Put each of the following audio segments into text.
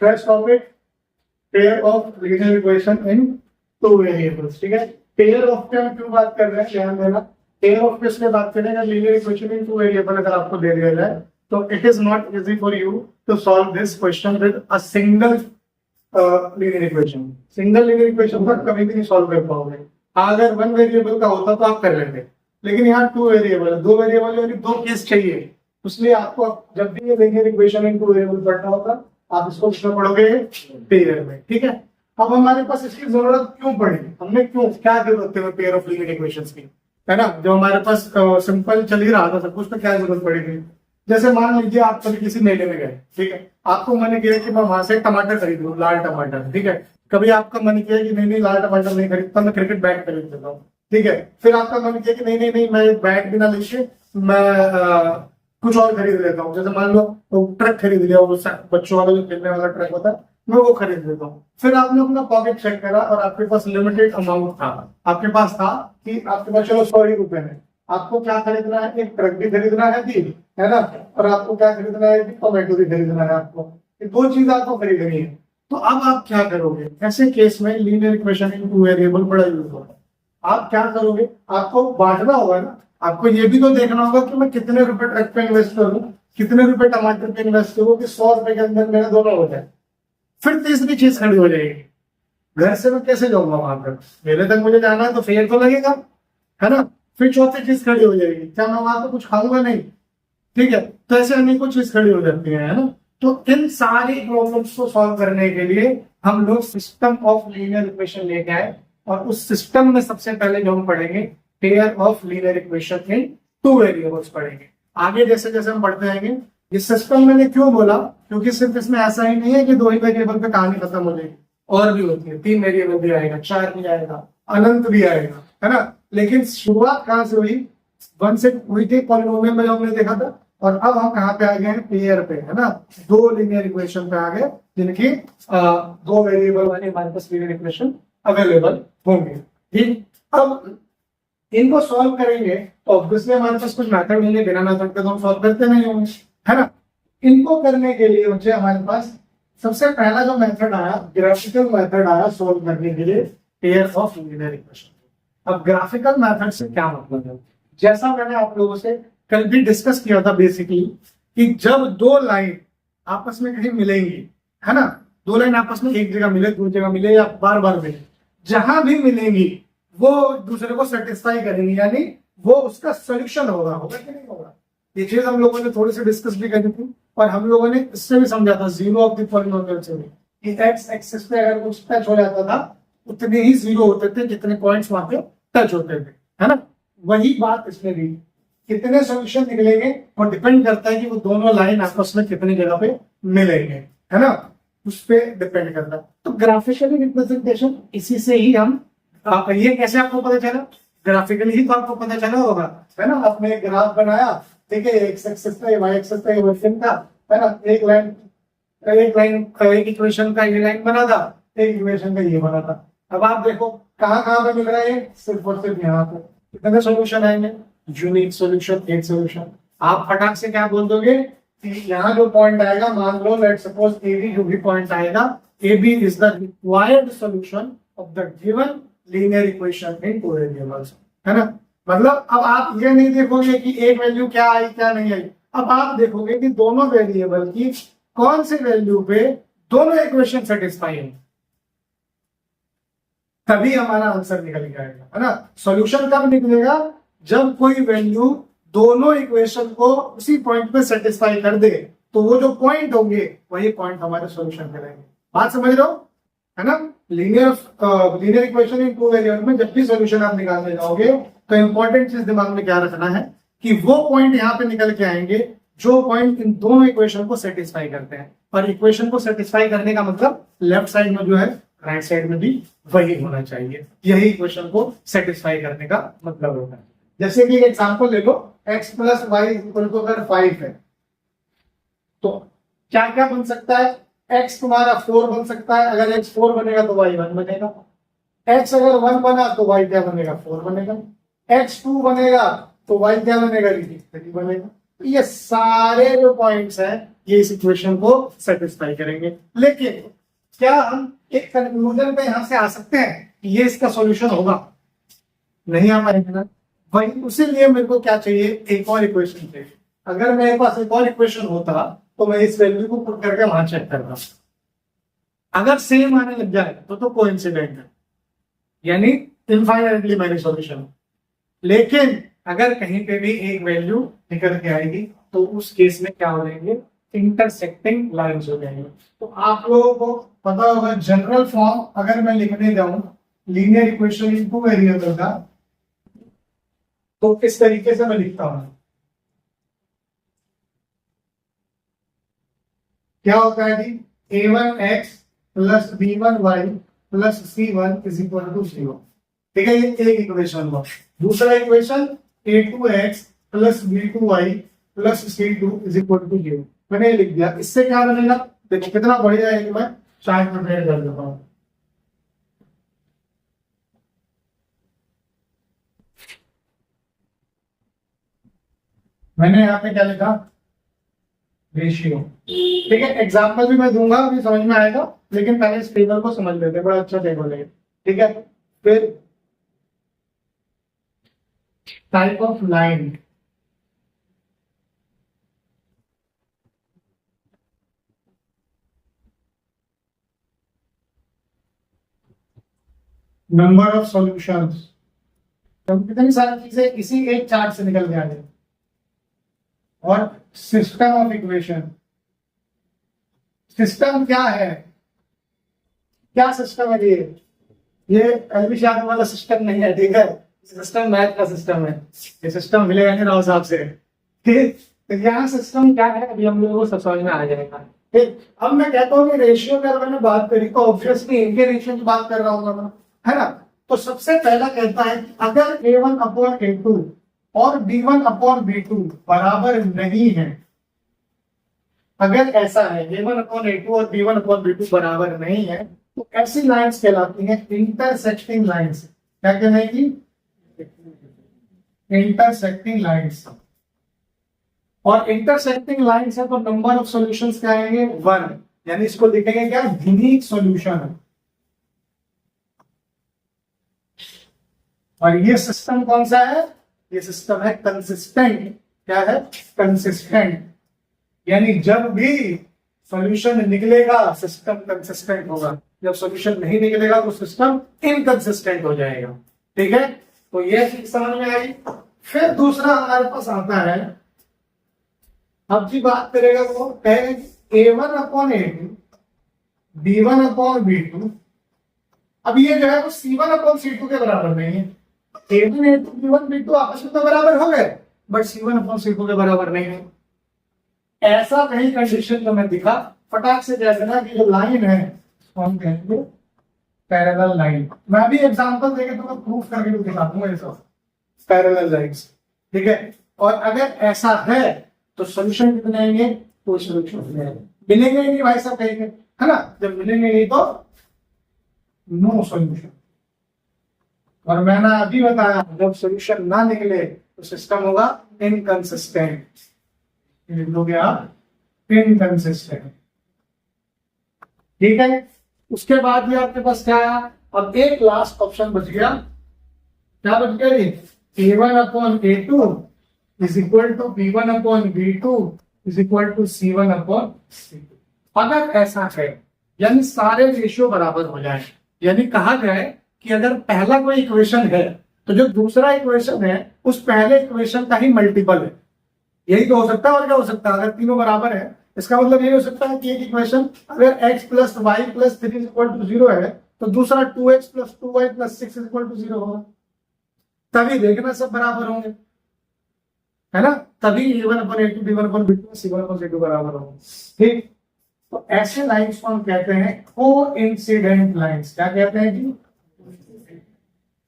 First topic pair of linear equation in two variables. ठीक है, pair of पे हम क्यों बात कर रहे हैं, ध्यान देना। पेयर ऑफ पे इसलिए बात करेंगे linear equation in two variable अगर आपको दे दिया जाए तो it is not easy for you to solve this question with a single linear equation. Single linear equation पर कभी भी नहीं सॉल्व कर पाओगे। अगर वन वेरिएबल का होता तो आप कर लेते, लेकिन यहाँ टू वेरिएबल है, दो वेरिएबल यानी दो केस चाहिए। इसलिए आपको जब भी ये linear equation in two variable पढ़ना होगा आप इसको किसमें पढ़ोगे, पेयर में। ठीक है, अब हमारे पास इसकी जरूरत क्यों पड़ी, हमने क्यों क्या जरूरत है पेयर ऑफ लीनियर इक्वेशंस की, है ना। जो हमारे पास सिंपल चल ही रहा था सब कुछ, तो क्या जरूरत पड़ेगी। जैसे मान लीजिए आप कभी किसी मेले में गए, ठीक है, आपको मन किया कि मैं वहां से टमाटर खरीद लूं, लाल टमाटर। ठीक है, कभी आपका मन किया कि नहीं लाल टमाटर नहीं खरीदता, मैं क्रिकेट बैट खरीद लेता हूँ। ठीक है, फिर आपका मन किया कि नहीं मैं बैट भी ना लेके मैं कुछ और खरीद लेता हूँ। जैसे मान लो तो ट्रक खरीद लिया, वो बच्चों वाला जो खेलने वाला ट्रक होता है, मैं वो खरीद लेता हूँ। फिर आपने अपना पॉकेट चेक करा और आपके पास लिमिटेड अमाउंट था, आपके पास था कि आपके पास चलो 100 रुपए में आपको क्या खरीदना है, एक ट्रक भी खरीदना है तीन, है ना, और आपको क्या खरीदना है, टोमेटो भी खरीदना है आपको। ये दो चीज आपको खरीदनी है। तो अब आप क्या करोगे ऐसे केस में, linear equation in two variable बड़ा यूज होगा। आप क्या करोगे, आपको बांटना होगा ना, आपको ये भी तो देखना होगा कि मैं कितने रुपए ट्रक पे इन्वेस्ट करूं, कितने रुपए टमाटर पे इन्वेस्ट करूं कि 100 रुपए के अंदर मेरा दोनों हो जाए। फिर तीसरी चीज खड़ी हो जाएगी, घर से मैं कैसे जाऊंगा वहां पर, मेरे तक मुझे जाना है तो फेयर तो लगेगा, है ना। फिर चौथी चीज खड़ी हो जाएगी, क्या मैं वहां पर कुछ खाऊंगा नहीं। ठीक है, तो ऐसे अनेकों चीज खड़ी हो जाती है ना। तो इन सारी प्रॉब्लम्स को सॉल्व करने के लिए हम लोग सिस्टम ऑफ लीनियर इक्वेशन लेके आए, और उस सिस्टम में सबसे पहले जो हम पढ़ेंगे pair of linear equation in two variables पढ़ेंगे। आगे जैसे जैसे हम पढ़ते जाएंगे, ये सिस्टम मैंने क्यों बोला, क्योंकि सिर्फ इसमें ऐसा ही नहीं है कि दो ही वेरिएबल पे कहानी खत्म हो जाएगी, और भी होती है, 3 वेरिएबल भी आएगा, 4 भी आएगा, अनंत भी आएगा, है ना। लेकिन शुरुआत कहां से हुई, 1 से हुई थी पॉलिनोमियल में जो हमने देखा था, और अब हम कहां पे आ गए हैं, पेयर पे, है ना। दो लीनियर इक्वेशन पे आ गए जिनकी दो वेरिएबल वाली हमारे पास लीनियर इक्वेशन अवेलेबल होंगे। ठीक, अब इनको सॉल्व करेंगे तो ऑब्वियसली हमारे पास कुछ मेथड होंगे, बिना मेथड के तो हम सॉल्व करते नहीं होंगे, है ना। इनको करने के लिए मुझे हमारे पास सबसे पहला जो मेथड आया, ग्राफिकल मेथड आया सॉल्व करने के लिए पेयर ऑफ लीनियर इक्वेशन। अब ग्राफिकल मेथड से क्या मतलब है, जैसा मैंने आप लोगों से कल भी डिस्कस किया था बेसिकली, कि जब दो लाइन आपस में कहीं मिलेंगी, है ना, दो लाइन आपस में एक जगह मिले, दूसरी जगह मिले, या बार बार मिले, जहां भी मिलेंगी वो दूसरे को सेटिस्फाई करेंगी, यानी वो उसका सोल्यूशन होगा कि नहीं होगा। ये चीज हम लोगों ने थोड़ी सी डिस्कस भी करी थी, और हम लोगों ने इससे भी समझा था जीरो ऑफ द पॉलिनोमियल से भी, कि एक्स एक्सिस पे अगर कुछ टच हो जाता था उतने ही जीरो होते थे जितने पॉइंट्स वहां पे टच होते थे, है ना। वही बात इसमें भी, कितने सोल्यूशन निकलेंगे और डिपेंड करता है कि वो दोनों लाइन आपस में कितनी जगह पे मिलेंगे, है ना, उस पर डिपेंड करता है। तो ग्राफिकली रिप्रेजेंटेशन इसी से ही हम ये कैसे आपको पता चला, ग्राफिकली ही तो आपको पता चला होगा, है ना। आपने एक ग्राफ बनाया, ठीक है, एक्स एक्सिस पे, वाई एक्सिस पे इक्वेशन का, है ना, एक लाइन एक इक्वेशन का ये लाइन बना था, एक इक्वेशन का ये बना था। अब आप देखो कहाँ कहाँ पे मिल रहा है, सिर्फ और सिर्फ यहाँ पे। कितने सोल्यूशन आएंगे, यूनिक सोल्यूशन, एक सोल्यूशन। आप फटाक से क्या बोल दोगे कि यहाँ जो पॉइंट आएगा, मान लो लेट सपोज ए बी, जो भी पॉइंट आएगा, A B is the required solution of the given linear equation in two variables, है ना। मतलब अब आप ये नहीं देखोगे कि एक वैल्यू क्या आई क्या नहीं आई, अब आप देखोगे कि दोनों वेरिएबल की कौन सी वैल्यू पे दोनों इक्वेशन सेटिस्फाई है, तभी हमारा आंसर निकल जाएगा, है ना। सॉल्यूशन कब निकलेगा, जब कोई वैल्यू दोनों इक्वेशन को उसी पॉइंट पे सेटिस्फाई कर दे, तो वो जो पॉइंट होंगे वही पॉइंट हमारे सॉल्यूशन पे रहेंगे। बात समझ रहे हो, है ना। Linear equation in two variable में जब भी सॉल्यूशन आप निकालने जाओगे तो इंपॉर्टेंट चीज दिमाग में क्या रखना है कि वो पॉइंट यहाँ पे निकल के आएंगे जो पॉइंट इन दोनों इक्वेशन को सेटिस्फाई करते हैं। और इक्वेशन को सेटिस्फाई करने का मतलब लेफ्ट साइड में जो है, राइट साइड में भी वही होना चाहिए, यही इक्वेशन को सेटिस्फाई करने का मतलब होता है। जैसे कि एग्जांपल ले लो, x plus y equal to अगर 5 है, तो क्या क्या बन सकता है, x तुम्हारा 4 बन सकता है, अगर x 4 बनेगा तो y 1 बनेगा, x अगर 1 बना तो y क्या बनेगा, 4 बनेगा, x 2 बनेगा तो y क्या बनेगा, 3 बनेगा। ये सारे जो पॉइंट्स हैं ये इस इक्वेशन को सेटिस्फाई करेंगे। लेकिन क्या हम एक कंक्लूजन पे यहां से आ सकते हैं कि ये इसका सॉल्यूशन होगा? नहीं आ पाएंगे ना। वही उसीलिए मेरे को क्या चाहिए, एक और इक्वेशन चाहिए। अगर मेरे पास एक और इक्वेशन होता तो मैं इस वैल्यू को पुट करके वहां चेक करता। अगर सेम आने लग जाए तो कोइंसिडेंट है, यानी इनफाइनाइटली मैनी सॉल्यूशन। लेकिन अगर कहीं पे भी एक वैल्यू निकल के आएगी तो उस केस में क्या हो जाएंगे, इंटरसेक्टिंग लाइंस हो जाएंगे। तो आप लोगों को पता होगा जनरल फॉर्म अगर मैं लिखने जाऊं linear equation in two variable का, तो किस तरीके से मैं लिखता हूं? क्या होता है जी, a1x plus b1y plus c1 is equal to 0। ठीक है, ये एक इक्वेशन हुआ। दूसरा equation a2x plus b2y plus c2 is equal to 0 मैंने लिख दिया। इससे क्या बनेगा, देखो कितना बढ़िया है कि मैं चार्ट प्रिपेयर कर देता हूं। मैंने यहाँ पे क्या लिखा, रेशियो। ठीक है, एग्जाम्पल भी मैं दूंगा, अभी समझ में आएगा, लेकिन पहले इस टेबल को समझ लेते हैं, बड़ा अच्छा टेबल है। ठीक है, फिर type of line, number of solutions, कितनी सारी चीजें इसी एक चार्ट से निकल के आ जाए, और सिस्टम ऑफ इक्वेशन। सिस्टम क्या है, क्या सिस्टम है ये एलबी शाह वाला सिस्टम नहीं है। ठीक है, सिस्टम मैथ का सिस्टम है, ये सिस्टम मिलेगा नहीं राव साहब से। ठीक, तो यहाँ सिस्टम क्या है अभी हम लोगों को सब समझ में आ जाएगा। ठीक, अब मैं कहता हूँ कि रेशियो की अगर मैंने बात करी तो ऑब्वियसली इनके रेशियो की बात कर रहा हूँ मैं, है ना। तो सबसे पहला कहता है कि अगर a1 अपॉन a2 और b1 अपॉन b2 बराबर नहीं है, अगर ऐसा है a1 अपॉन a2 और b1 अपॉन b2 बराबर नहीं है, तो ऐसी लाइंस कहलाती हैं इंटरसेक्टिंग लाइंस। क्या कहलाएगी, इंटरसेक्टिंग लाइंस। और इंटरसेक्टिंग लाइंस है तो नंबर ऑफ सॉल्यूशंस क्या आएंगे, 1, यानी इसको लिखेंगे क्या, यूनिक सॉल्यूशन। और ये सिस्टम कौन सा है, ये सिस्टम है कंसिस्टेंट। क्या है, कंसिस्टेंट, यानी जब भी सॉल्यूशन निकलेगा सिस्टम कंसिस्टेंट होगा, जब सॉल्यूशन नहीं निकलेगा तो सिस्टम इनकंसिस्टेंट हो जाएगा। ठीक है, तो ये चीज समझ में आई। फिर दूसरा हमारे पास आता है, अब जी बात करेगा वो कहेगा a1 upon a2 b1 upon b2। अब ये जो है वो c1 अपॉन c2 के बराबर नहीं है। a1 a2 b1 b2 आपस में तो बराबर हो गए, बट c1 अपॉन c2 के बराबर नहीं है। ऐसा कहीं कंडीशन तो मैं दिखा, फटाक से कह देना कि जो लाइन है उसको हम कहेंगे पैरेलल लाइन। मैं भी एग्जांपल देके तुम्हें प्रूफ करके भी दिखा दूंगा ये सब पैरेलल लाइंस। ठीक है, और अगर ऐसा है तो सॉल्यूशन कितने आएंगे, तो सॉल्यूशन मिलेंगे नहीं भाई साहब कहेंगे, है ना। जब मिलेंगे नहीं तो नो सॉल्यूशन। और मैंने अभी बताया जब सॉल्यूशन ना निकले तो सिस्टम होगा इनकंसिस्टेंट। लिख दोगे आप, इनकंसिस्टेंट। ठीक है, उसके बाद भी आपके पास क्या आया, अब एक लास्ट ऑप्शन बच गया। क्या बच गया जी, a1 upon a2 is equal to b1 upon b2 is equal to c1 upon c2। अगर ऐसा है, यानी सारे रेशियो बराबर हो जाए, यानी कहा जाए कि अगर पहला कोई इक्वेशन है तो जो दूसरा इक्वेशन है उस पहले इक्वेशन का ही मल्टीपल है। यही तो हो सकता है, और क्या हो सकता है, अगर तीनों बराबर है इसका मतलब यही हो सकता है कि एक इक्वेशन अगर x plus y plus 3 equal to 0 है तो दूसरा 2x plus 2y plus 6 equal to 0 होगा। तभी देखना सब बराबर होंगे, है ना, तभी a1 upon a2 b1 upon b2 c1 upon c2 बराबर होंगे। ठीक, तो ऐसे लाइंस को हम कहते हैं कोइंसिडेंट लाइंस। क्या कहते हैं जी,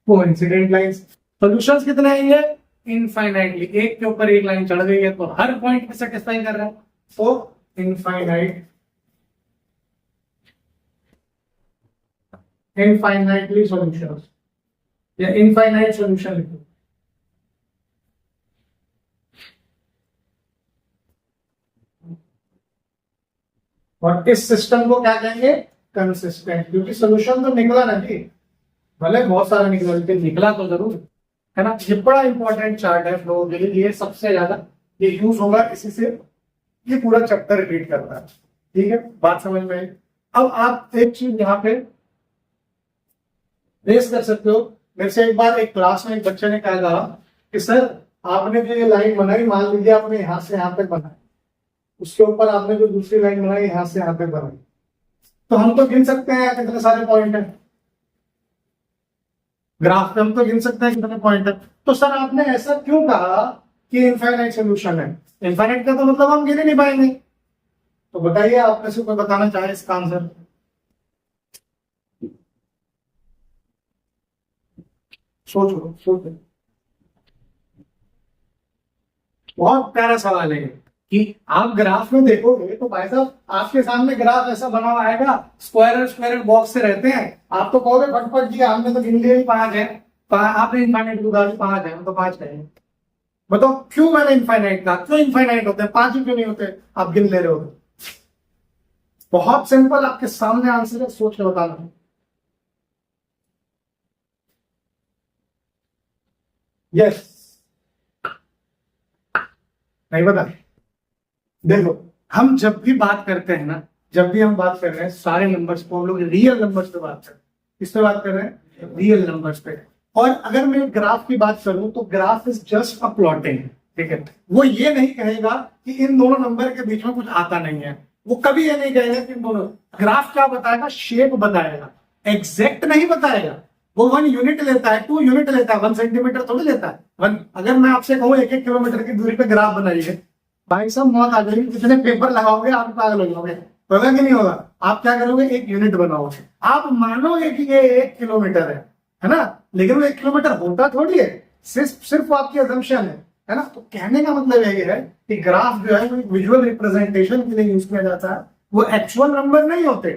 कोइंसिडेंट लाइंस। सॉल्यूशंस कितने आएंगे, इनफाइनाइटली। एक के ऊपर एक लाइन चढ़ गई है तो हर पॉइंट पे सेटिस्फाई कर रहा है, तो इनफाइनाइट, इनफाइनाइटली सॉल्यूशंस या इनफाइनाइट सॉल्यूशन लिखो। और इस सिस्टम को क्या कहेंगे, कंसिस्टेंट, क्योंकि सोल्यूशन तो निकला ना जी, भले बहुत सारा निकला लेकिन निकला तो जरूर, है ना। ये बड़ा इंपॉर्टेंट चार्ट है फ्लो के लिए, ये सबसे ज्यादा ये यूज होगा, इसी से ये पूरा चैप्टर रिपीट करता है, ठीक है, बात समझ में आई। अब आप एक चीज यहाँ पे रेस कर सकते हो। मेरे से एक बार एक क्लास में एक बच्चे ने क्या कहा कि सर आपने जो ये लाइन बनाई, मान लीजिए आपने यहां से यहां तक बनाई, उसके ऊपर आपने जो दूसरी लाइन बनाई यहां से यहां तक बनाई, तो हम तो गिन सकते हैं कितने सारे पॉइंट है ग्राफ पे, हम तो गिन सकते हैं कितने पॉइंट है। तो सर आपने ऐसा क्यों कहा कि इनफाइनाइट सोल्यूशन है? इनफाइनाइट का तो मतलब हम गिन ही नहीं पाएंगे। तो बताइए आप में से कोई बताना चाहे इसका आंसर। सोचो सोचो, बहुत प्यारा सवाल है कि आप ग्राफ में देखोगे तो भाई साहब आपके सामने ग्राफ ऐसा बना हुआ आएगा, स्क्वायर स्क्वायर बॉक्स से रहते हैं, आप तो कहोगे फटफट जी हमने तो गिन लिए ही 5 है, आपने इनफाइनाइट को कहा 5 है, हम तो 5 कहेंगे। बताओ क्यों मैंने इनफाइनाइट कहा, क्यों इनफाइनाइट होते हैं 5 क्यों नहीं होते, आप गिन ले रहे हो। बहुत सिंपल, आपके सामने आंसर है, सोच के बताना। यस, नहीं बता। देखो हम जब भी बात करते हैं ना, जब भी हम बात कर रहे हैं सारे नंबर्स को, हम लोग रियल नंबर्स पे बात कर रहे हैं। किस पे बात कर रहे हैं? रियल नंबर्स पे। और अगर मैं ग्राफ की बात करूं तो graph is just a plotting, ठीक है। वो ये नहीं कहेगा कि इन दोनों नंबर के बीच में कुछ आता नहीं है, वो कभी ये नहीं कहेगा कि इन दोनों, ग्राफ क्या बताएगा, शेप बताएगा, एग्जैक्ट नहीं बताएगा। वो 1 यूनिट लेता है, 2 यूनिट लेता है, 1 सेंटीमीटर थोड़ी लेता है। अगर मैं आपसे कहूँ 1-1 किलोमीटर की दूरी पे ग्राफ बनाइए, भाई साहब मौत आ जाएगी, कितने पेपर लगाओगे, आप पागल हो जाओगे, होगा कि नहीं होगा। आप क्या करोगे, 1 यूनिट बनाओगे, आप मानोगे कि ये 1 किलोमीटर है ना, लेकिन वो 1 किलोमीटर होता थोड़ी है, सिर्फ आपकी अजम्पशन है ना। तो कहने का मतलब ये है कि ग्राफ जो है वो विजुअल रिप्रेजेंटेशन के लिए यूज किया जाता है, वो एक्चुअल नंबर नहीं होते,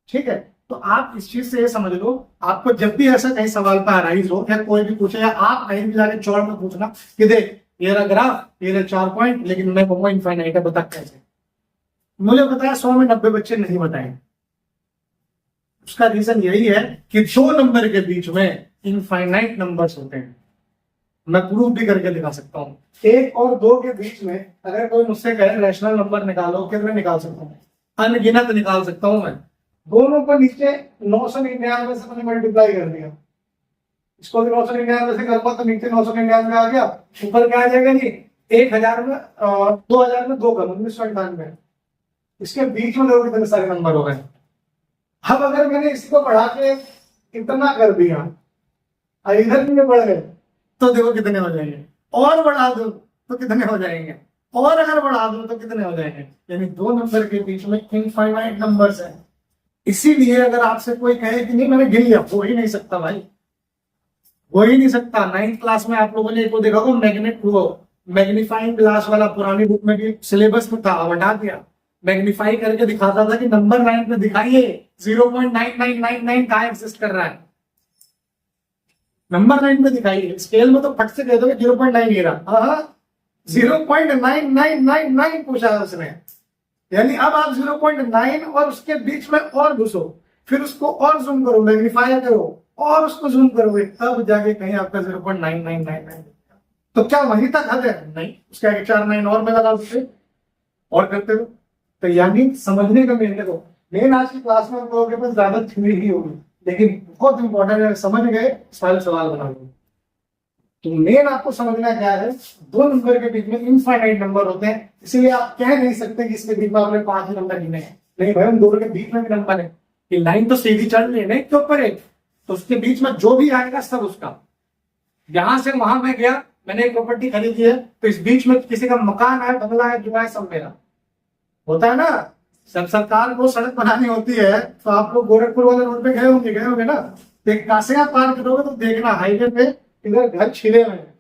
ठीक है। तो आप इस चीज से ये समझ लो, आपको जब भी ऐसा कहीं सवाल पर अराइज हो, या कोई भी पूछे, या आप कहीं भी जाके चौड़ में पूछना कि देख ये रहा ग्राफ, ये रहा 4 पॉइंट, लेकिन मैं कहूंगा इनफाइनाइट है, बता कैसे। मुझे बताया 100 में 90 बच्चे नहीं बताएंगे। उसका रीजन यही है कि 2 नंबर के बीच में इनफाइनाइट नंबर्स होते हैं। मैं प्रूफ भी करके दिखा सकता हूँ। 1 और 2 के बीच में अगर कोई मुझसे कहे रैशनल नंबर निकालो, कितने निकाल सकता हूँ? अनगिनत निकाल सकता हूं मैं। दोनों को नीचे 999 से मैंने मल्टीप्लाई कर दिया, इसको भी 999 से कर पाओ तो नीचे 999 आ गया, ऊपर क्या आ जाएगा जी 1000 में 2000 में 2 कम 1998। इसके बीच में लोग इतने सारे नंबर हो गए। अब अगर मैंने इसको बढ़ा के इतना कर दिया और इधर भी बढ़ गए तो देखो कितने हो जाएंगे, और बढ़ा दो तो कितने हो जाएंगे, और अगर बढ़ा दो तो कितने हो जाएंगे। यानी 2 नंबर के बीच में इनफाइनाइट नंबर्स है। इसीलिए अगर आपसे कोई कहे कि नहीं मैंने गिन लिया, हो ही नहीं सकता भाई, हो ही नहीं सकता। 9th क्लास में आप लोगों ने को देखा मैग्नीफाइंग ग्लास वाला पुरानी बुक में भी सिलेबस में था, हटा दिया। मैग्नीफाई करके दिखाता था कि नंबर 9 पे दिखाइए 0.9999 कहां एग्जिस्ट कर रहा है, नंबर 9 पे दिखाइए। स्केल में तो फट से कह दो 0.9 गिरा, 0.9999 पूछा है उसने। यानी अब आप 0.9 और उसके बीच में और घुसो, फिर उसको और जूम करो, मैग्नीफाई करो और उसको जूम करोगे, तब जाके कहीं आपका 0.9999। तो क्या वहीं तक हद है? नहीं, उसके आगे 4 9 और में लगा सकते और करते हो। तो यानी समझने का मेन आज की क्लास में हम लोगों के पास ज्यादा थ्योरी ही होगी, लेकिन बहुत इंपॉर्टेंट है, समझ गए सारे सवाल बना लो। तो मेन आपको समझना क्या है, 2 नंबर के बीच में इनफाइनाइट नंबर होते हैं, इसीलिए आप कह नहीं सकते कि इसके बीच में आपने 5 नंबर गिने हैं। नहीं भाई, उन दोनों के बीच में भी नंबर है। ये लाइन तो सीधी चढ़ रही है नहीं के ऊपर एक, तो उसके बीच में जो भी आएगा सब उसका। यहां से वहां में गया, मैंने एक प्रॉपर्टी खरीदी है, तो इस बीच में किसी का मकान है, बंगला है, जो है सब मेरा होता है ना। सब सरकार को सड़क बनानी होती है तो आप लोग गोरखपुर वाले रोड पे गए होंगे ना, एक कासिया पार करोगे तो देखना हाईवे पे इधर घर छिले हुए हैं।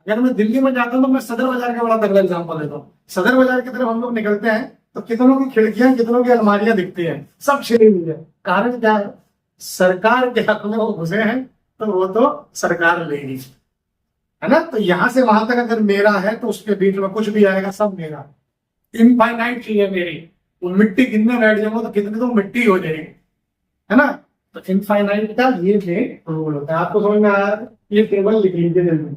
अगर मैं दिल्ली में जाता हूँ तो मैं सदर बाजार का बड़ा तगड़ा एग्जाम्पल देता हूँ। सदर बाजार की तरफ हम लोग निकलते हैं तो कितनों की खिड़कियां, कितनों की अलमारियां दिखती है, सब छिली हुई है। कारण क्या है? सरकार के हक में वो घुसे हैं तो वो तो सरकार लेगी, है ना। तो यहां से वहां तक अगर मेरा है तो उसके बीच में कुछ भी आएगा सब मेरा। इनफाइनाइट चीज है मेरी, वो मिट्टी गिनने बैठ जाओगे तो कितनी तो मिट्टी हो जाएगी, है ना। तो इनफाइनाइट का ये रूल होता है। आपको समझ में आया? ये टेबल लिख लीजिए जल्दी,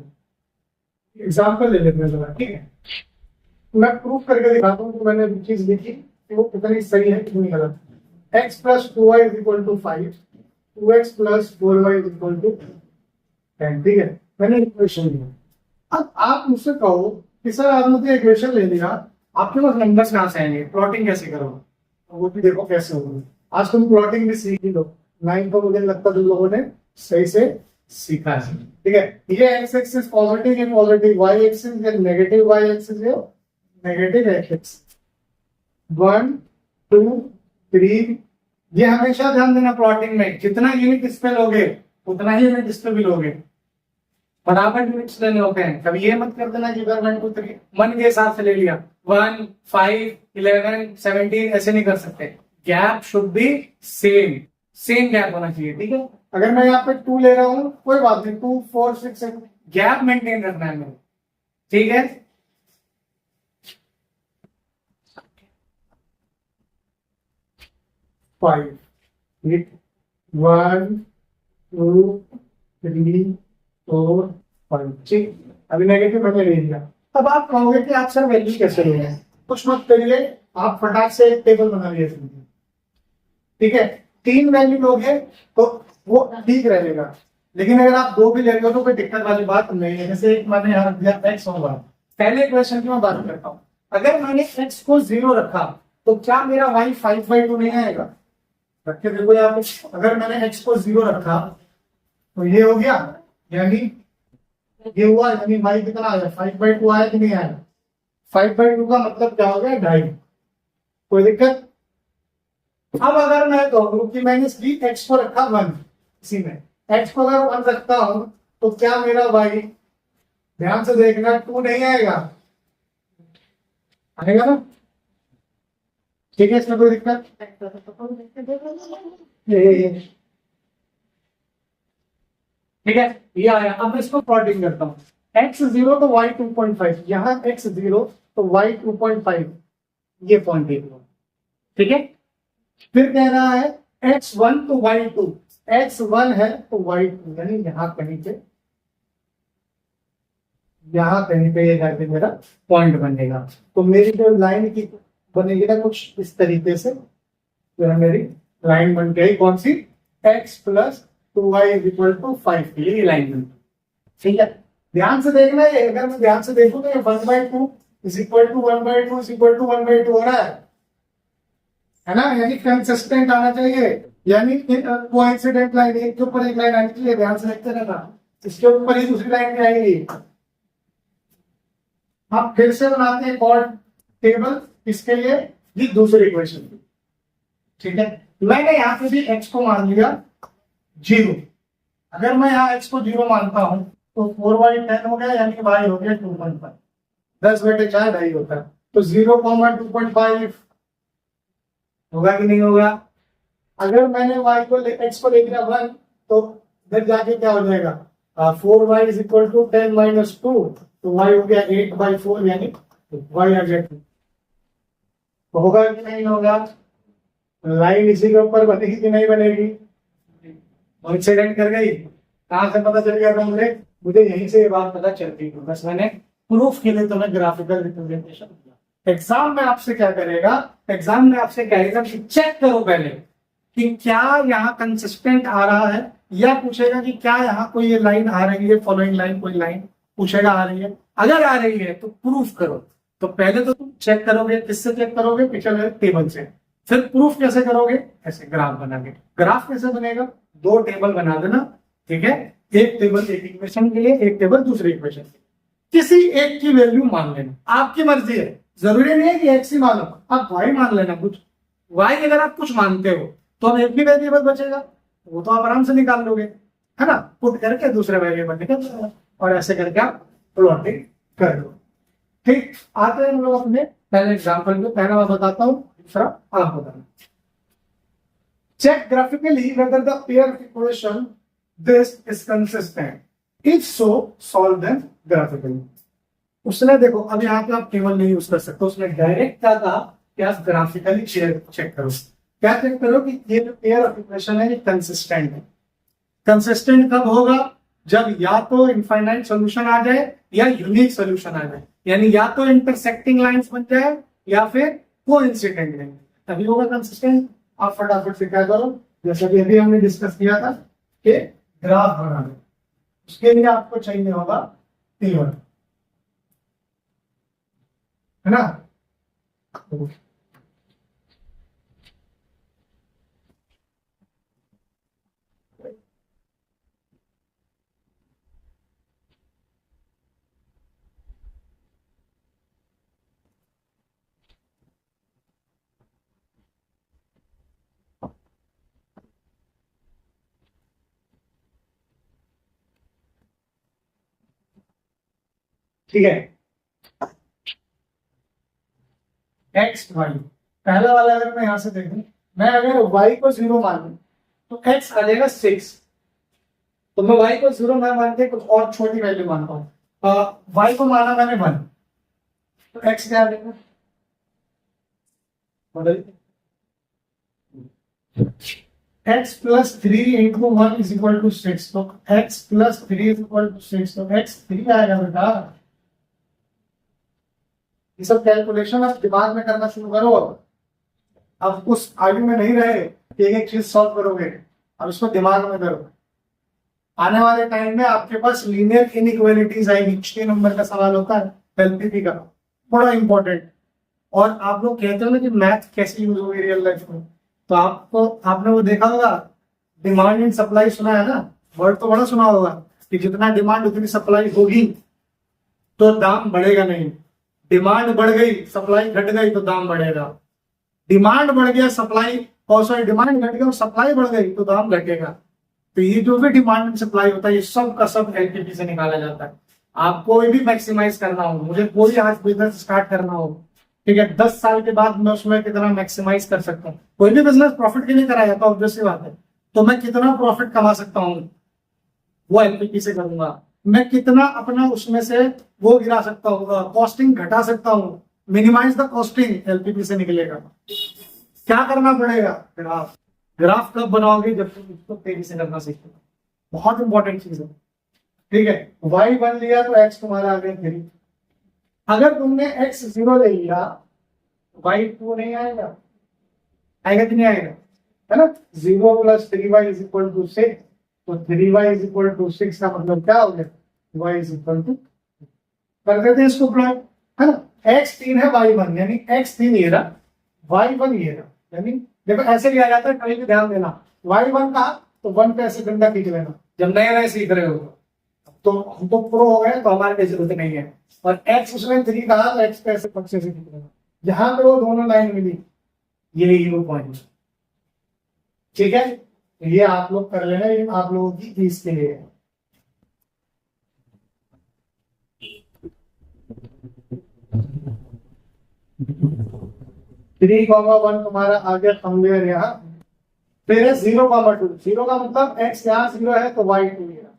एग्जाम्पल ले लेते हैं जरा, ठीक है। मैं प्रूफ करके दिखाता हूँ कि मैंने जो चीज लिखी वो कितनी सही है कितनी गलत। x plus 2y is equal to 5, 2x plus 4y is equal to 10, ठीक है। मैंने इक्वेशन लिया। अब आप मुझसे कहो कि सर आप मुझे इक्वेशन ले लिया, आपके पास नंबर्स कहाँ से आएंगे, प्लॉटिंग कैसे करोगे? वो भी देखो कैसे होगी। आज तुम प्लॉटिंग भी सीख ही लो, 9 को मुझे लगता है तुम लोगों ने सही से सीखा है, ठीक है। ये एक्स एक्सिस पॉजिटिव है, पॉजिटिव, वाई एक्सिस है नेगेटिव, वाई एक्सिस है नेगेटिव एक्सिस। 1 2 3, ये हमेशा ध्यान देना प्लॉटिंग में, जितना यूनिट इस पे लोगे उतना ही यूनिट इस पे भी लोगे, बराबर यूनिट्स लेने होते हैं। कभी ये मत कर देना कि इधर 1 2 3 मन के हिसाब से ले लिया, 1 5 11 17 ऐसे नहीं कर सकते। Gap should be same, same gap होना चाहिए, ठीक है। अगर मैं यहाँ पे 2 ले रहा हूँ कोई बात नहीं, 2 4 6 7 गैप मेंटेन रखना है मेरे, ठीक है। फाइव 1 2 3 4 5, ठीक। अभी नेगेटिव मैंने ले लिया। अब आप कहोगे कि आप सर वैल्यू कैसे लोगे? कुछ मत करिए, आप फटाक से एक टेबल बना लिए, ठीक है। 3 वैल्यू लोगे तो वो ठीक रहेगा, लेकिन अगर आप 2 भी ले रहे हो तो कोई दिक्कत वाली बात नहीं है। जैसे एक मैंने यहाँ दिया x होगा, पहले क्वेश्चन की मैं बात करता हूँ। अगर मैंने x को 0 रखा तो क्या मेरा y 5/2 नहीं आएगा? रख के देखो यहाँ पे, अगर मैंने x को 0 रखा तो ये हो गया, यानी ये हुआ, यानी y कितना आया 5/2 आया कि नहीं आया? 5/2 का मतलब क्या हो गया 2.5, कोई दिक्कत? अब अगर मैं कहूँ कि मैंने x को रखा 1, इसी में x को अगर 1 रखता हूं तो क्या मेरा y, ध्यान से देखना, 2 नहीं आएगा? आएगा ना, ठीक है। इसमें कोई दिक्कत? ठीक है, ये आया। अब मैं इसको प्लॉटिंग करता हूँ, x 0 तो y 2.5, यहाँ x 0 तो y 2.5, ये पॉइंट देख लो, ठीक है। फिर कह रहा है x1 तो y2, x1 है तो y2, यानी यहां कहीं पे ये जाके मेरा पॉइंट बनेगा। तो मेरी जो लाइन की बनेगी ना कुछ इस तरीके से, तो मेरी लाइन बन गई कौन सी, x plus 2y is equal to 5 के लिए लाइन बन, ठीक है। ध्यान से देखना है, अगर मैं ध्यान से देखूं तो ये 1/2 is equal to 1/2 is equal to 1/2 हो रहा है ना, यानी कंसिस्टेंट आना चाहिए, यानी कोइंसिडेंट लाइन, एक के ऊपर एक लाइन आनी चाहिए। ध्यान से देखते रहना, इसके ऊपर ही दूसरी लाइन भी आएगी। आप फिर से बनाते हैं और टेबल, इसके लिए ये दूसरी इक्वेशन, ठीक है। मैंने यहाँ पे भी x को मान लिया 0, अगर मैं यहाँ x को 0 मानता हूं तो 4y 10 हो गया, यानी y हो गया 2.5, 10/4 2.5 होता है, तो 0,2.5 होगा कि नहीं होगा? अगर मैंने y को x को ले लिया 1 तो इधर जाके क्या हो जाएगा, 4y is equal to 10 minus 2, तो y हो गया 8/4, यानी y आ गया 2। तो होगा कि नहीं होगा? लाइन इसी के ऊपर बनेगी कि नहीं बनेगी? इंसिडेंट कर गई, कहां से पता चल गया था मुझे यहीं से ये बात पता चल गई। बस मैंने प्रूफ के लिए तुम्हें ग्राफिकल रिप्रेजेंटेशन दिया। एग्जाम में आपसे क्या करेगा, एग्जाम में आपसे कहेगा कि चेक करो पहले कि क्या यहाँ कंसिस्टेंट आ रहा है, या पूछेगा कि क्या यहाँ कोई ये लाइन आ रही है, फॉलोइंग लाइन कोई लाइन पूछेगा आ रही है। अगर आ रही है तो प्रूफ करो। तो पहले तो तुम चेक करोगे, किससे चेक करोगे, पिछले टेबल से। फिर प्रूफ कैसे करोगे, ऐसे ग्राफ बनाओगे। ग्राफ कैसे बनेगा, 2 टेबल बना देना, ठीक है। एक टेबल एक इक्वेशन के लिए, एक टेबल दूसरी इक्वेशन के लिए, किसी एक की वैल्यू मान लेना, आपकी मर्जी है, जरूरी नहीं है कि x ही मानो, आप y मान लेना कुछ। y अगर आप कुछ मानते हो तो अब एक भी वेरिएबल बचेगा, वो तो आप आराम से निकाल लोगे, है ना, पुट करके दूसरे वेरिएबल निकाल देना, और ऐसे करके आप प्लॉटिंग कर लो। ठीक, आते हैं हम लोग अपने पहले एग्जाम्पल में। पहला मैं बताता हूँ, दूसरा आप बताना। Check graphically whether the pair equation this is consistent, if so solve them graphically. उसने देखो, अब यहाँ पे आप टेबल नहीं यूज कर सकते, उसने डायरेक्ट क्या कहा कि आप ग्राफिकली चेक करो। क्या चेक करो कि ये जो पेयर ऑफ इक्वेशन है ये कंसिस्टेंट है। कंसिस्टेंट कब होगा? जब या तो इनफाइनाइट सॉल्यूशन आ जाए या यूनिक सॉल्यूशन आ जाए, यानी या तो इंटरसेक्टिंग लाइंस बन जाए या फिर कोइंसिडेंट लाइन, तभी होगा कंसिस्टेंट। आप फटाफट से क्या करो, जैसे कि अभी हमने डिस्कस किया था कि ग्राफ बनाना, उसके लिए आपको चाहिए होगा T1, है ना। ठीक है, एक्स वाई, पहला वाला अगर मैं यहां से देखूं, मैं अगर y को 0 मान लूं तो x आ जाएगा 6। तो मैं y को 0 ना मान के कुछ और छोटी वैल्यू मानता हूं, y को माना मैंने 1, तो x क्या आ जाएगा, बदल x plus 3 into 1 is equal to 6, तो x plus 3 is equal to 6, तो x 3 आएगा बेटा। ये सब कैलकुलेशन आप दिमाग में करना शुरू करो। अब उस आयु में नहीं रहे कि एक एक चीज सॉल्व करोगे, अब इसको दिमाग में करो। आने वाले टाइम में आपके पास लीनियर इनइक्वालिटीज आएगी, 6 नंबर का सवाल होता है एलपीपी का, बड़ा इंपॉर्टेंट। और आप लोग कहते हो ना कि मैथ कैसे यूज होगी रियल लाइफ में, तो आपको आपने वो देखा होगा, डिमांड एंड सप्लाई सुना है ना, वर्ड तो बड़ा सुना होगा कि जितना डिमांड उतनी सप्लाई होगी तो दाम बढ़ेगा नहीं, डिमांड बढ़ गई सप्लाई घट गई तो दाम बढ़ेगा, डिमांड बढ़ गया सप्लाई, और सॉरी डिमांड घट गया और सप्लाई बढ़ गई तो दाम घटेगा। तो ये जो भी डिमांड एंड सप्लाई होता है ये सब का सब एलपीपी से निकाला जाता है। आप कोई भी मैक्सिमाइज करना हो, मुझे कोई आज बिजनेस स्टार्ट करना हो, ठीक है, 10 साल के बाद मैं उसमें कितना मैक्सिमाइज कर सकता हूँ। कोई भी बिजनेस प्रॉफिट के लिए कराया जाता है, ऑब्वियस सी बात है, तो मैं कितना प्रॉफिट कमा सकता हूँ वो एलपीपी से करूंगा। मैं कितना अपना उसमें से वो गिरा सकता हूँ, कॉस्टिंग घटा सकता हूँ, मिनिमाइज द कॉस्टिंग, एलपीपी से निकलेगा। क्या करना पड़ेगा? ग्राफ। ग्राफ कब बनाओगे? जब तुम इसको तेजी से करना सीखो, बहुत इंपॉर्टेंट चीज है। ठीक है, y बन लिया तो x तुम्हारा आ गया 3। अगर तुमने x 0 ले लिया तो y 2 नहीं आएगा, आएगा कि नहीं आएगा, है ना। 0 plus 3y is equal to 6, तो 3y इज इक्वल टू 6 का मतलब क्या हो गया, y इज इक्वल टू, कर देते हैं इसको प्लॉट, है ना। x 3 है y 1, यानी x 3 ये रहा, y 1 ये रहा, यानी देखो ऐसे लिया जाता है, कहीं भी ध्यान देना, y 1 कहा तो 1 पे ऐसे डंडा खींच लेना, जब नए नए सीख रहे हो तो हम तो प्रो हो गए तो हमारे पे जरूरत नहीं है। और x उसमें 3 कहा तो x पे ऐसे पक्ष से खींच लेना, जहां पे वो दोनों लाइन मिली यही वो पॉइंट, ठीक है। तो ये आप लोग कर लेना, ये आप लोगों की फीस के लिए है। थ्री कॉमा 1 तुम्हारा आ गया कन्वेयर यहाँ, फिर है 0,2, 0 का मतलब x यहाँ 0 है तो y 2 है,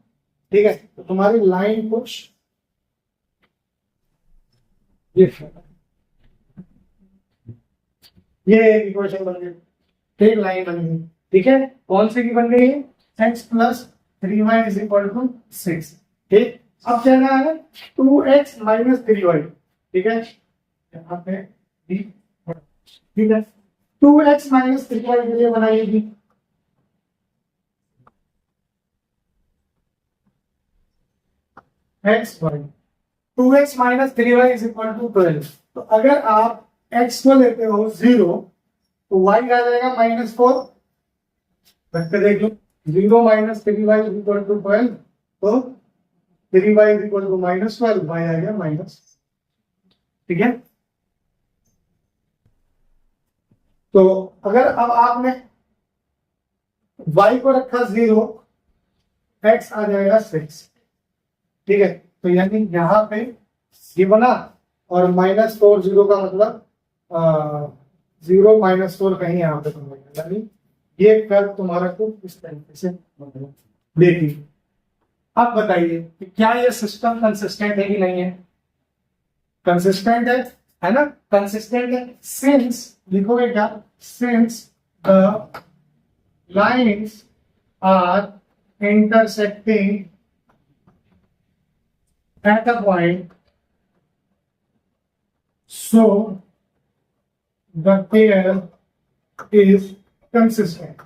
ठीक है। तो तुम्हारी लाइन कुछ ये एक इक्वेशन बन गई, एक लाइन बन गई, ठीक है। कौन सी की बन गई है? x plus 3y is equal to 6, ठीक। अब क्या है 2x माइनस 3y, ठीक है, यहाँ पे ठीक है। 2x माइनस 3y के लिए बनाइएगी, x y, 2x minus 3y is equal to 12। तो अगर आप x को लेते हो 0 तो y आ जाएगा -4, रख देख लो, 0 minus 3y is equal to 12, तो 3y is equal to -12, y आ गया माइनस, ठीक है। तो अगर अब आपने y को रखा 0, x आ जाएगा 6, ठीक है। तो यानी यहां पे ये बना, और -4 0 का मतलब 0 -4 कहीं यहाँ पे बनेगा, यानी ये कर्व तुम्हारा कुछ इस तरीके से बनेगा। देखिए अब बताइए कि क्या ये सिस्टम कंसिस्टेंट है कि नहीं है? कंसिस्टेंट है। है ना, कंसिस्टेंट है। सिंस लिखोगे क्या, since the lines are intersecting at a point so the pair is consistent.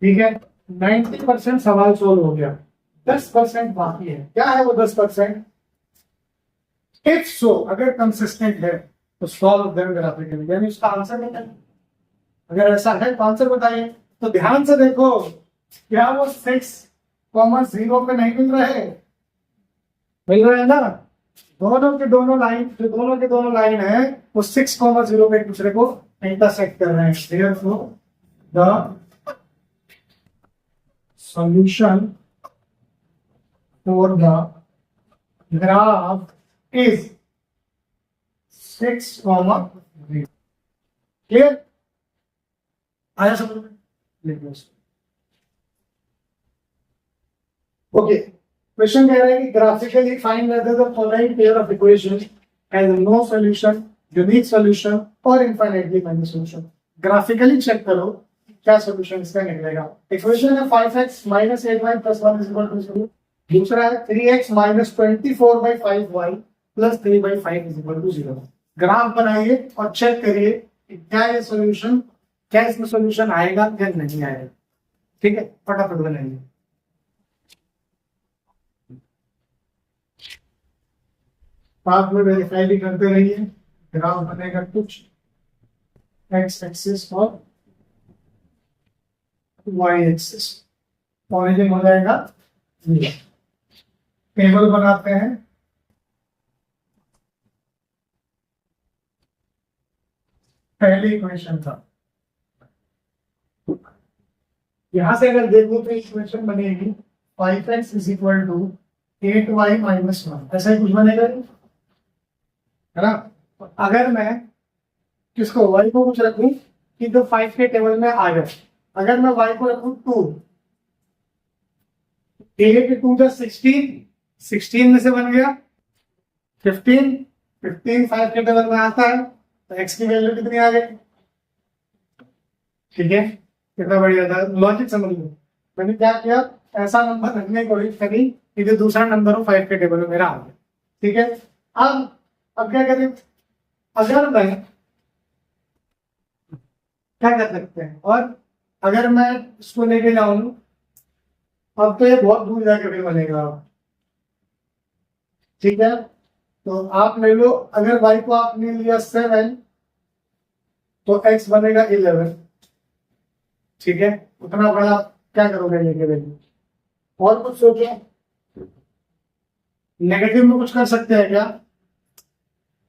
ठीक है, 90% सवाल सोल्व हो गया, 10% बाकी है। क्या है वो 10%? इफ सो, अगर कंसिस्टेंट है तो सॉल्व देम ग्राफिकली, यानी उसका आंसर बताइए। अगर ऐसा है तो आंसर बताइए। तो ध्यान से देखो, क्या वो 6,0 पे नहीं मिल रहे? मिल रहे हैं ना। दोनों के दोनों लाइन, जो दोनों के दोनों लाइन है वो 6,0 पे एक दूसरे को इंटरसेक्ट कर रहे हैं। Therefore, the solution for the graph is 6,0। Clear? आया समझ में? लिखो। ओके, क्वेश्चन कह रहा है कि graphically find whether the following pair of equation has no solution, unique solution और infinitely many solution. Graphically check करो क्या सॉल्यूशन इसका निकलेगा। इक्वेशन है 5x - 8y + 1 = 0। दूसरा है 3x - 24/5y + 3/5 = 0। ग्राफ बनाइए और चेक करिए कि क्या ये सॉल्यूशन, क्या इसमें सॉल्यूशन आएगा या नहीं आएगा। ठीक है, फटाफट बनाइए। साथ में वेरीफाई भी करते रहिए। ग्राफ बनेगा कुछ एक्स एक्सिस और वाई एक्सिस, ओरिजिन हो जाएगा 0। टेबल बनाते हैं। पहली इक्वेशन था, यहां से अगर देखो तो इक्वेशन बनेगी 5x = 8y - 1। ऐसा ही कुछ बनेगा, है ना। अगर मैं किसको, y को कुछ रखूं कि तो 5 के टेबल में आ जाए। अगर मैं y को रखूं 2, 8 × 2 = 16, 16 में से बन गया 15, 15 5 के टेबल में आता है तो x की वैल्यू कितनी आ गई। ठीक है, कितना बढ़िया था, लॉजिक समझ लो। मैंने क्या किया, ऐसा नंबर रखने की कोशिश करी कि जो दूसरा नंबर हो 5 के टेबल में मेरा आ गया। ठीक है, अब क्या करें, अगर मैं क्या कर सकते हैं, और अगर मैं इसको लेके जाऊं, अब तो ये बहुत दूर जाके भी बनेगा। ठीक है, तो आप ले लो, अगर y को आपने लिया 7 तो x बनेगा 11। ठीक है, उतना बड़ा क्या करोगे लेके वैल्यू। और कुछ सोचो, नेगेटिव में कुछ कर सकते हैं क्या?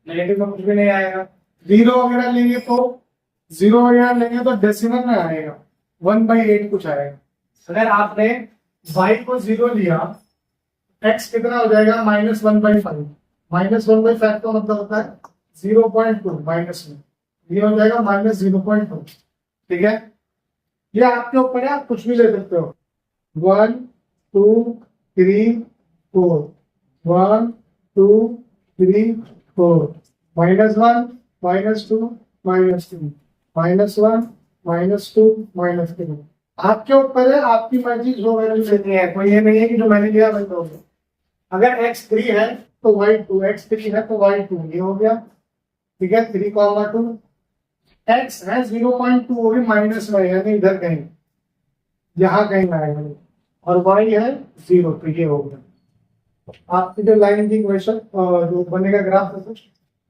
नेगेटिव में कुछ भी नहीं आएगा। 0 वगैरह लेंगे तो 0 वगैरह लेंगे तो डेसिमल में आएगा, 1/8 कुछ आएगा। अगर आपने y को 0 लिया, x कितना हो जाएगा, -1/5। -1/5 का मतलब होता है 0.2 माइनस में, ये हो जाएगा -0.2। ठीक है, ये आपके ऊपर है, आप कुछ भी ले सकते हो। 1 2 3 4, 1 2 3 4, -1 -2 -2, -1 -2 -3। आपके ऊपर है, आपकी मर्जी जो वैल्यू लेनी है। कोई ये नहीं है कि जो मैंने लिया वही दोगे। अगर x3 है तो y2, x3 है तो y2, ये हो गया। ठीक है, 3,2, x है 0.2 होगी माइनस में, यानी इधर कहीं, यहां कहीं आएगा, और y है 0, तो ये हो गया। आपकी जो लाइन की क्वेश्चन जो बनेगा ग्राफ कुछ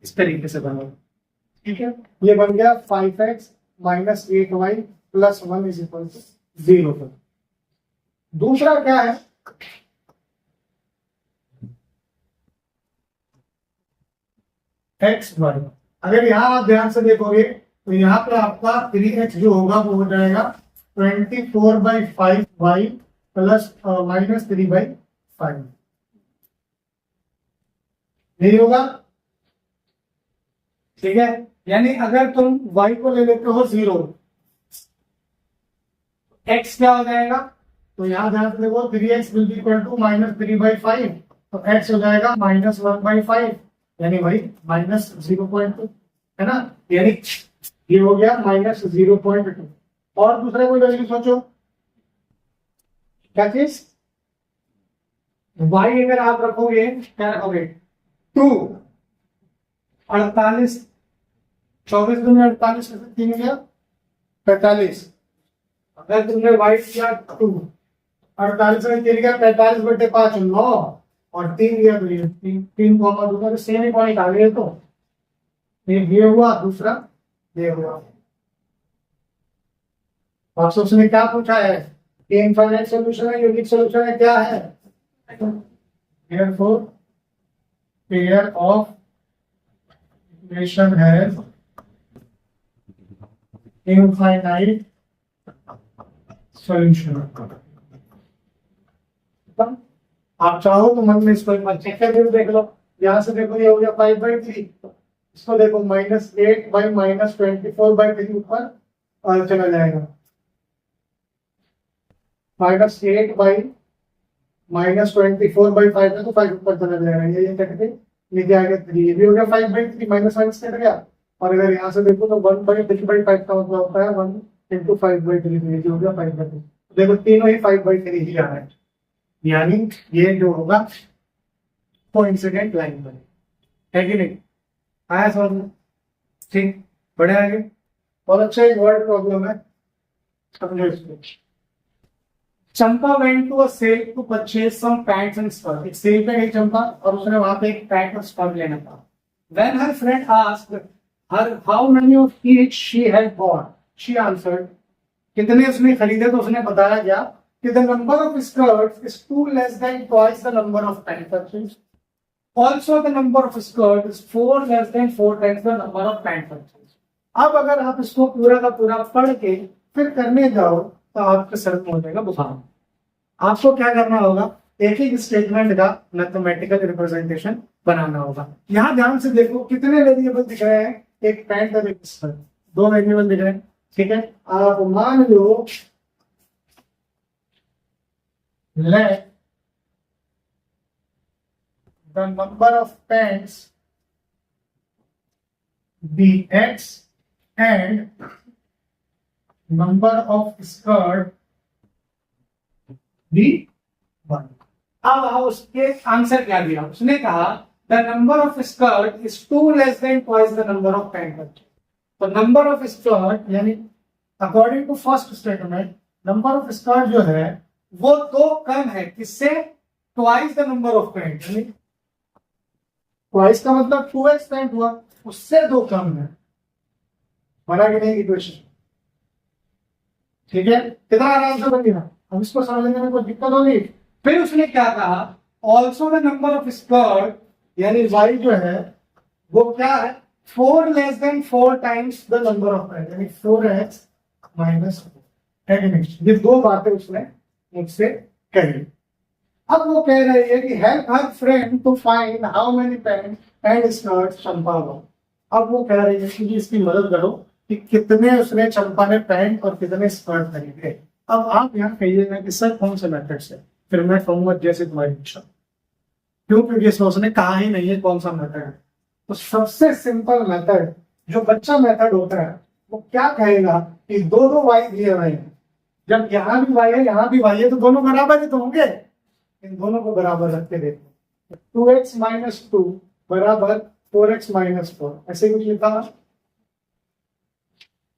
इस तरीके से बनेगा। ठीक है, ये बन गया 5x - 8y + 1 = 0। दूसरा क्या है, x y। अगर यहाँ आप ध्यान से देखोगे तो यहाँ पे आपका 3x जो होगा वो हो जाएगा 24/5y + -3/5, यही होगा। ठीक है, यानी अगर तुम y को ले लेते हो 0, x क्या हो जाएगा, तो यहां ध्यान से देखो 3x = -3/5, तो x हो जाएगा -1/5। यानी भाई -0.2 है ना, यानी ये हो गया -0.2। और दूसरे कोई वैल्यू सोचो, क्या चीज, y अगर आप रखोगे क्या रखोगे 2, 48, 24 दूनी 48 में से 3 गया 45। अगर तुमने y किया 2, 48 में 3 गया 45/5 9 और 3 गया तो ये 3 कॉमा दूसरा सेम ही पॉइंट आ गए। तो ये हुआ, दूसरा ये हुआ। और उसने क्या पूछा है कि इनफाइनाइट सॉल्यूशन है, यूनिक सॉल्यूशन है, क्या है, therefore pair of equation has infinite solution। आप चाहो तो मन में इसको एक बार चेक करके देख लो। यहां से देखो ये हो गया 5/3, इसको देखो -8 बाई -24/3 ऊपर और चला जाएगा, -8 बाई -24/5 है तो 5 ऊपर चला जाएगा, ये करके नीचे आ गया 3, ये भी हो गया 5/3 माइनस कट गया। और अगर यहाँ से देखो तो 1/3/5 का मतलब होता है 1 × 5/3, ये हो गया 5/3। देखो तीनों ही 5/3 ही आ रहा है, यानी ये जो होगा कोइंसिडेंट लाइन बने, है कि नहीं, आया समझ में, ठीक, बढ़े आगे। और अच्छा एक वर्ड प्रॉब्लम है, समझो इसको। चंपा went to a sale to purchase some pants and skirts। एक सेल पे गई चंपा और उसने वहां पे एक पैंट और स्कर्ट लेना था। When her friend asked her how many of each she had bought, she answered, कितने उसने खरीदे, तो उसने बताया क्या कि the number of skirts is 2 less than twice the number of pant purchased। Also the number of skirts is 4 less than 4 times the number of pant purchased। अब अगर आप इसको पूरा का पूरा पढ़ के फिर करने जाओ तो आपके सर में हो जाएगा बुखार। आपको क्या करना होगा, एक एक स्टेटमेंट का मैथमेटिकल रिप्रेजेंटेशन बनाना होगा। यहां ध्यान से देखो कितने वेरिएबल दिख रहे हैं, एक पैंट और एक स्कर्ट, 2 वेरिएबल दिख रहे हैं, ठीक है। आप मान लो let the number of pants be x and number of skirt be 1। अब उसके आंसर क्या दिया, उसने कहा the number of skirt is 2 less than twice the number of pant। तो नंबर ऑफ स्कर्ट यानी according to first statement number of skirt जो है वो 2 कम है, किससे, twice the number of pant, यानी ट्वाइस का मतलब 2x पैंट हुआ, उससे 2 कम है, बना कि नहीं इक्वेशन, ठीक है। कितना आराम से बन गया, हम इसको समझने में कोई दिक्कत होगी। फिर उसने क्या कहा, also the number of skirt यानी y जो है वो क्या है 4 less than 4 times the number of pant, यानी 4x - 4। ये 2 बातें उसने मुझसे कही। अब वो कह रही है कि help her friend to find how many pant and skirts Champa bought. अब वो कह रही है कि इसकी मदद करो कि कितने उसने चंपा ने पैंट और कितने स्कर्ट खरीदे। अब आप यहाँ कहिएगा कि सर कौन से मेथड से, फिर मैं कहूंगा जैसे तुम्हारी इच्छा, क्यों, क्योंकि इसमें उसने कहा ही नहीं है कौन सा मेथड है। तो सबसे सिंपल मेथड जो बच्चा मेथड होता है वो क्या कहेगा कि 2 वाई दिए हुए हैं, जब यहाँ भी वाई है यहाँ भी वाई है तो दोनों बराबर ही तो होंगे, इन दोनों को बराबर रख के देखो, 2x - 2 बराबर 4x - 4, ऐसे कुछ लिखा।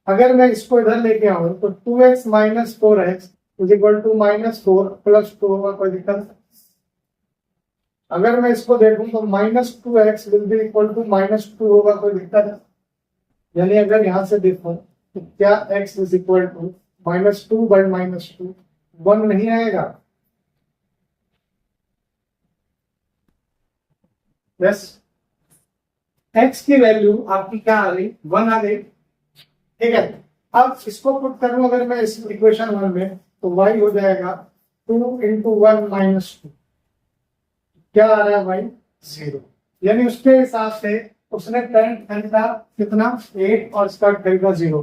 अगर मैं इसको इधर लेके आऊं तो 2x - 4x = -4 + 2 होगा, कोई दिक्कत। अगर मैं इसको देखूं तो -2x will be equal to -2 होगा, कोई दिक्कत। यानी अगर यहां से देखो तो क्या x is equal to -2/-2 1 नहीं आएगा, यस, x की वैल्यू आपकी क्या आ गई 1 आ गई, ठीक है। अब इसको पुट करूं अगर मैं इस इक्वेशन 1 में तो y हो जाएगा 2 × 1 - 2, क्या आ रहा है भाई 0। यानी उसके हिसाब से उसने पैंट खरीदा कितना 8 और स्कर्ट खरीदा 0।